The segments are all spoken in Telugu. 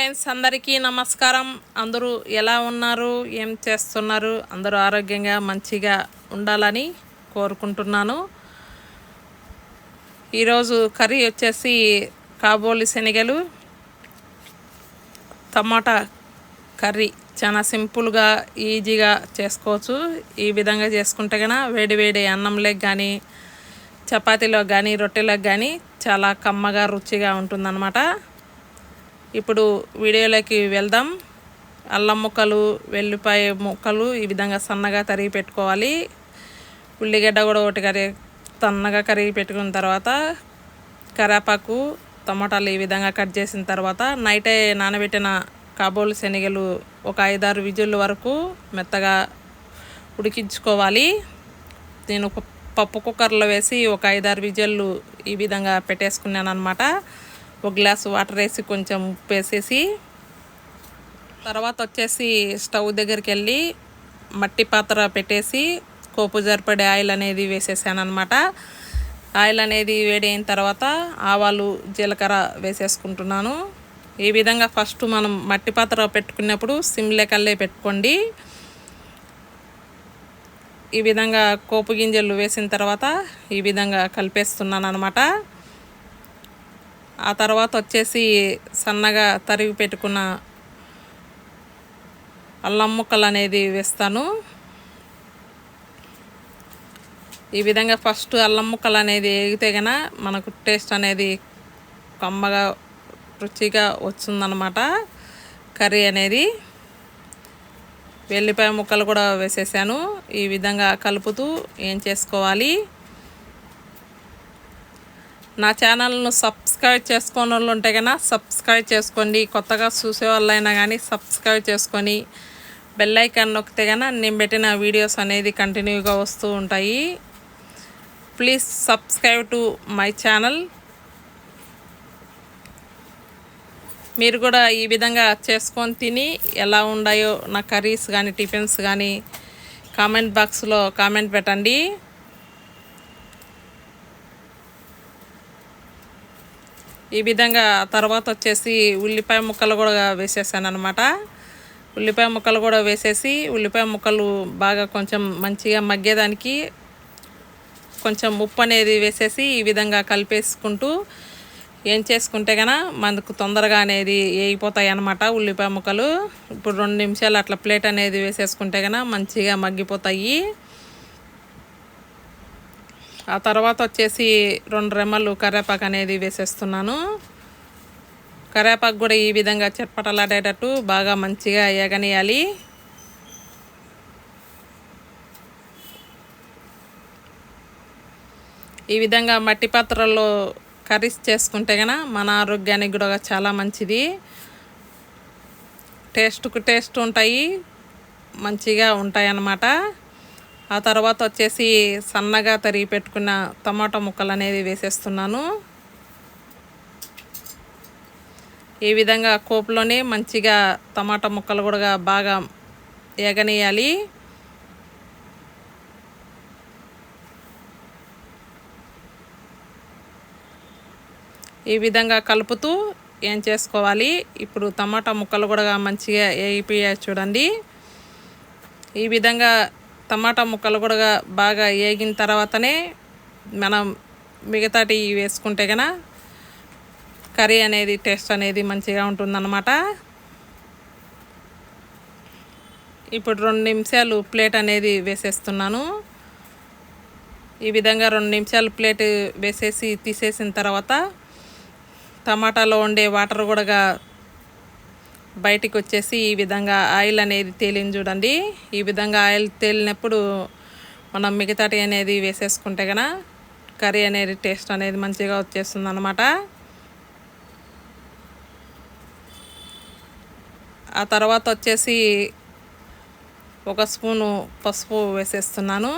ఫ్రెండ్స్ అందరికీ నమస్కారం. అందరూ ఎలా ఉన్నారు, ఏం చేస్తున్నారు? అందరూ ఆరోగ్యంగా మంచిగా ఉండాలని కోరుకుంటున్నాను. ఈరోజు కర్రీ వచ్చేసి కాబోలి శనగలు టమాటా కర్రీ. చాలా సింపుల్గా ఈజీగా చేసుకోవచ్చు. ఈ విధంగా చేసుకుంటే కన్నా వేడి వేడి అన్నంలోకి కానీ చపాతీలోకి కానీ రొట్టెలకు కానీ చాలా కమ్మగా రుచిగా ఉంటుందన్నమాట. ఇప్పుడు వీడియోలోకి వెళ్దాం. అల్లం ముక్కలు, వెల్లిపాయ ముక్కలు ఈ విధంగా సన్నగా తరిగి పెట్టుకోవాలి. ఉల్లిగడ్డ కూడా ఒకటి సన్నగా కరిగి పెట్టుకున్న తర్వాత కరివేపాకు, టమాటాలు ఈ విధంగా కట్ చేసిన తర్వాత నైటే నానబెట్టిన కాబోలి శనగలు ఒక 5-6 విజిల్ వరకు మెత్తగా ఉడికించుకోవాలి. నేను పప్పు కుక్కర్లో వేసి ఒక 5-6 విజిల్లు ఈ విధంగా పెట్టేసుకున్నాను అన్నమాట. ఒక గ్లాసు వాటర్ వేసి కొంచెం ఉప్పు వేసేసి తర్వాత వచ్చేసి స్టవ్ దగ్గరికి వెళ్ళి మట్టి పాత్ర పెట్టేసి కోపు జరపడే ఆయిల్ అనేది వేసేసాను అన్నమాట. ఆయిల్ అనేది వేడి అయిన తర్వాత ఆవాలు, జీలకర్ర వేసేసుకుంటున్నాను. ఈ విధంగా ఫస్ట్ మనం మట్టి పాత్ర పెట్టుకున్నప్పుడు సిమ్లేకల్లే పెట్టుకోండి. ఈ విధంగా కోపు గింజలు వేసిన తర్వాత ఈ విధంగా కలిపేస్తున్నాను అన్నమాట. ఆ తర్వాత వచ్చేసి సన్నగా తరిగి పెట్టుకున్న అల్లం ముక్కలు అనేది వేస్తాను. ఈ విధంగా ఫస్ట్ అల్లం ముక్కలు అనేది వేగితే కన్నా మనకు టేస్ట్ అనేది కమ్మగా రుచిగా వస్తుందన్నమాట కర్రీ అనేది. వెల్లిపాయ ముక్కలు కూడా వేసేసాను. ఈ విధంగా కలుపుతూ ఏం చేసుకోవాలి. నా ఛానల్ను సబ్స్క్రైబ్ చేసుకునే వాళ్ళు ఉంటే కన్నా సబ్స్క్రైబ్ చేసుకోండి. కొత్తగా చూసే వాళ్ళైనా కానీ సబ్స్క్రైబ్ చేసుకొని బెల్ ఐకాన్ నొక్కితే కన్నా నేను పెట్టిన వీడియోస్ అనేది కంటిన్యూగా వస్తూ ఉంటాయి. Please subscribe to my channel. మీరు కూడా ఈ విధంగా చేసుకొని తిని ఎలా ఉన్నాయో నా కర్రీస్ కానీ టిఫిన్స్ కానీ కామెంట్ బాక్స్లో కామెంట్ పెట్టండి. ఈ విధంగా తర్వాత వచ్చేసి ఉల్లిపాయ ముక్కలు కూడా వేసేసాను అనమాట. ఉల్లిపాయ ముక్కలు కూడా వేసేసి ఉల్లిపాయ ముక్కలు బాగా కొంచెం మంచిగా మగ్గేదానికి కొంచెం ఉప్పు అనేది వేసేసి ఈ విధంగా కలిపేసుకుంటూ ఏం చేసుకుంటే కన్నా మనకు తొందరగా అనేది వేగిపోతాయి అన్నమాట ఉల్లిపాయ ముక్కలు. ఇప్పుడు 2 నిమిషాలు అట్లా ప్లేట్ అనేది వేసేసుకుంటే కన్నా మంచిగా మగ్గిపోతాయి. ఆ తర్వాత వచ్చేసి 2 రెమ్మలు కరివేపాకు అనేది వేసేస్తున్నాను. కరివేపాకు కూడా ఈ విధంగా చట్పటలాడేటట్టు బాగా మంచిగా ఎగనియాలి. ఈ విధంగా మట్టి పాత్రల్లో కర్రీస్ చేసుకుంటే కన్నా మన ఆరోగ్యానికి కూడా చాలా మంచిది. టేస్ట్కు టేస్ట్ ఉంటాయి, మంచిగా ఉంటాయి అన్నమాట. ఆ తర్వాత వచ్చేసి సన్నగా తరిగి పెట్టుకున్న టమాటా ముక్కలు అనేది వేసేస్తున్నాను. ఈ విధంగా కోపులోనే మంచిగా టమాటా ముక్కలు కూడా బాగా ఎగనీయాలి. ఈ విధంగా కలుపుతూ ఏం చేసుకోవాలి. ఇప్పుడు టమాటా ముక్కలు కూడా మంచిగా వేగిపోయాయి చూడండి. ఈ విధంగా టమాటా ముక్కలు కూడా బాగా వేగిన తర్వాతనే మనం మిగతాటి వేసుకుంటే కన్నా కర్రీ అనేది టేస్ట్ అనేది మంచిగా ఉంటుందన్నమాట. ఇప్పుడు 2 నిమిషాలు ప్లేట్ అనేది వేసేస్తున్నాను. ఈ విధంగా 2 నిమిషాలు ప్లేట్ వేసేసి తీసేసిన తర్వాత టమాటాలో ఉండే వాటర్ కూడా బయటికి వచ్చేసి ఈ విధంగా ఆయిల్ అనేది తేలింది చూడండి. ఈ విధంగా ఆయిల్ తేలినప్పుడు మనం మిగతాటి అనేది వేసేసుకుంటే కన్నా కర్రీ అనేది టేస్ట్ అనేది మంచిగా వచ్చేస్తుంది అన్నమాట. ఆ తర్వాత వచ్చేసి 1 స్పూను పసుపు వేసేస్తున్నాను.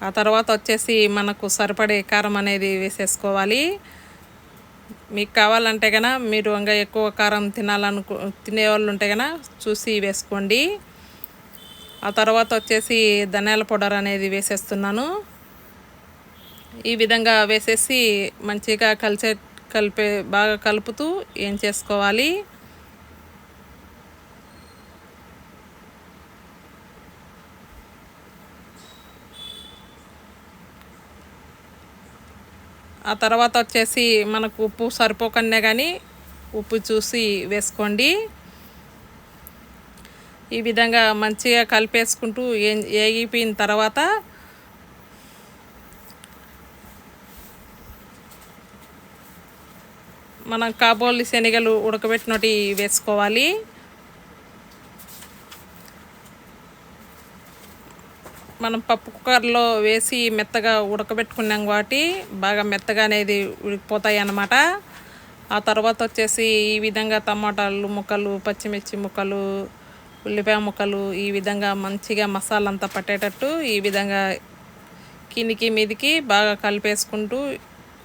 ఆ తర్వాత వచ్చేసి మనకు సరిపడే కారం అనేది వేసేసుకోవాలి. మీకు కావాలంటే కన్నా మీరు ఇంకా ఎక్కువ కారం తినేవాళ్ళు ఉంటే కన్నా చూసి వేసుకోండి. ఆ తర్వాత వచ్చేసి ధనియాల పౌడర్ అనేది వేసేస్తున్నాను. ఈ విధంగా వేసేసి మంచిగా బాగా కలుపుతూ ఏం చేసుకోవాలి. ఆ తర్వాత వచ్చేసి మనకు ఉప్పు సరిపోకనే కానీ ఉప్పు చూసి వేసుకోండి. ఈ విధంగా మంచిగా కలిపేసుకుంటూ ఏగిపోయిన తర్వాత మనం కాబోలి శనగలు ఉడకబెట్టినట్టు వేసుకోవాలి. మనం పప్పు కుక్కర్లో వేసి మెత్తగా ఉడకబెట్టుకున్నాం కాబట్టి బాగా మెత్తగా అనేది ఉడికిపోతాయి అన్నమాట. ఆ తర్వాత వచ్చేసి ఈ విధంగా టమాటాలు ముక్కలు, పచ్చిమిర్చి ముక్కలు, ఉల్లిపాయ ముక్కలు ఈ విధంగా మంచిగా మసాలా అంతా పట్టేటట్టు ఈ విధంగా కిందికి మీదికి బాగా కలిపేసుకుంటూ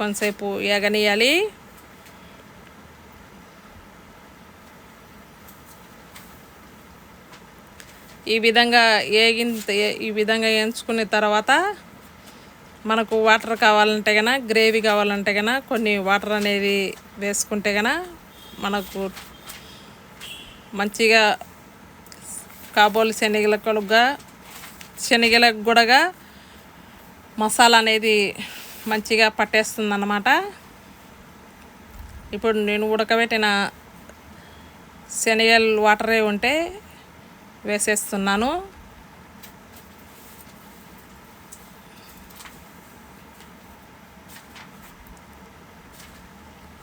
కొంతసేపు ఏగనియాలి. ఈ విధంగా వేయించుకున్న తర్వాత మనకు వాటర్ కావాలంటే కనుక, గ్రేవీ కావాలంటే కనుక కొన్ని వాటర్ అనేది వేసుకుంటే కనుక మనకు మంచిగా కాబోలి శనగలకు కూడా మసాలా అనేది మంచిగా పట్టేస్తుంది అన్నమాట. ఇప్పుడు నేను ఉడకబెట్టిన శనగలు వాటరే ఉంటే వేసేస్తున్నాను.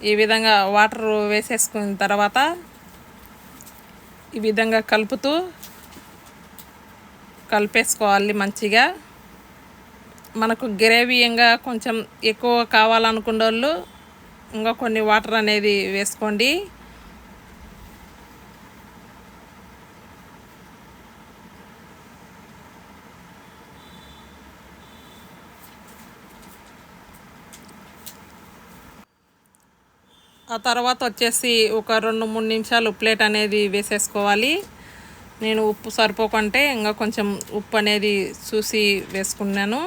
ఈ విధంగా వాటర్ వేసేసుకున్న తర్వాత ఈ విధంగా కలిపేసుకోవాలి మంచిగా. మనకు గ్రేవీగా కొంచెం ఎక్కువ కావాలనుకునే వాళ్ళు ఇంకా కొన్ని వాటర్ అనేది వేసుకోండి. ఆ తర్వాత వచ్చేసి ఒక 2-3 నిమిషాలు ప్లేట్ అనేది వేసేసుకోవాలి. నేను ఉప్పు సరిపోకుంటే ఇంకా కొంచెం ఉప్పు అనేది చూసి వేసుకున్నాను.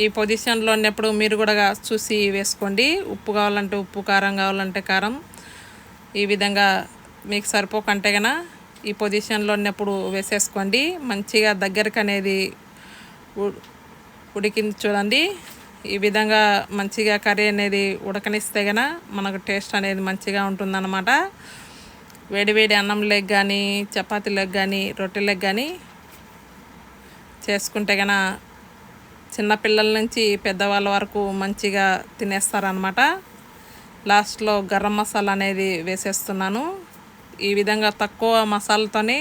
ఈ పొజిషన్లో ఉన్నప్పుడు మీరు కూడా చూసి వేసుకోండి. ఉప్పు కావాలంటే ఉప్పు, కారం కావాలంటే కారం. ఈ విధంగా మీకు సరిపోకంటే కనుక ఈ పొజిషన్లో ఉన్నప్పుడు వేసేసుకోండి. మంచిగా దగ్గరకు అనేది ఉడికింది చూడండి. ఈ విధంగా మంచిగా కర్రీ అనేది ఉడకనిస్తే కనుక మనకు టేస్ట్ అనేది మంచిగా ఉంటుందన్నమాట. వేడివేడి అన్నంలోకి కానీ, చపాతీలకు కానీ, రొట్టెలకు కానీ చేసుకుంటే కనుక చిన్నపిల్లల నుంచి పెద్దవాళ్ళ వరకు మంచిగా తినేస్తారనమాట. లాస్ట్లో గరం మసాలా అనేది వేసేస్తున్నాను. ఈ విధంగా తక్కువ మసాలాతోనే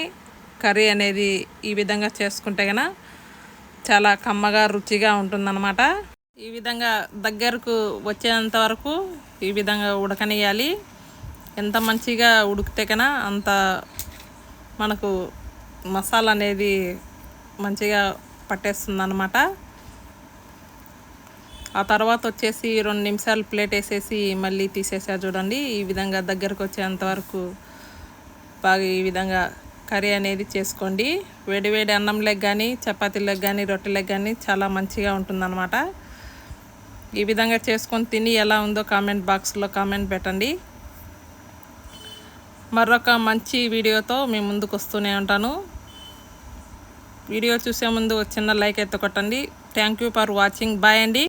కర్రీ అనేది ఈ విధంగా చేసుకుంటే కనుక చాలా కమ్మగా రుచిగా ఉంటుందన్నమాట. ఈ విధంగా దగ్గరకు వచ్చేంత వరకు ఈ విధంగా ఉడకనియాలి. ఎంత మంచిగా ఉడికితే కన్నా అంత మనకు మసాలా అనేది మంచిగా పట్టేస్తుంది అన్నమాట. ఆ తర్వాత వచ్చేసి 2 నిమిషాలు ప్లేట్ వేసేసి మళ్ళీ తీసేసా చూడండి. ఈ విధంగా దగ్గరకు వచ్చేంత వరకు బాగా ఈ విధంగా కర్రీ అనేది చేసుకోండి. వేడివేడి అన్నంలోకి కానీ, చపాతీలకు కానీ, రొట్టెలకు కానీ చాలా మంచిగా ఉంటుందన్నమాట. ఈ విధంగా చేసుకొని తిని ఎలా ఉందో కామెంట్ బాక్స్లో కామెంట్ పెట్టండి. మరొక మంచి వీడియోతో మీ ముందుకు వస్తూనే ఉంటాను. వీడియో చూసే ముందు చిన్న లైక్ అయితే కొట్టండి. Thank you for watching. Bye అండి.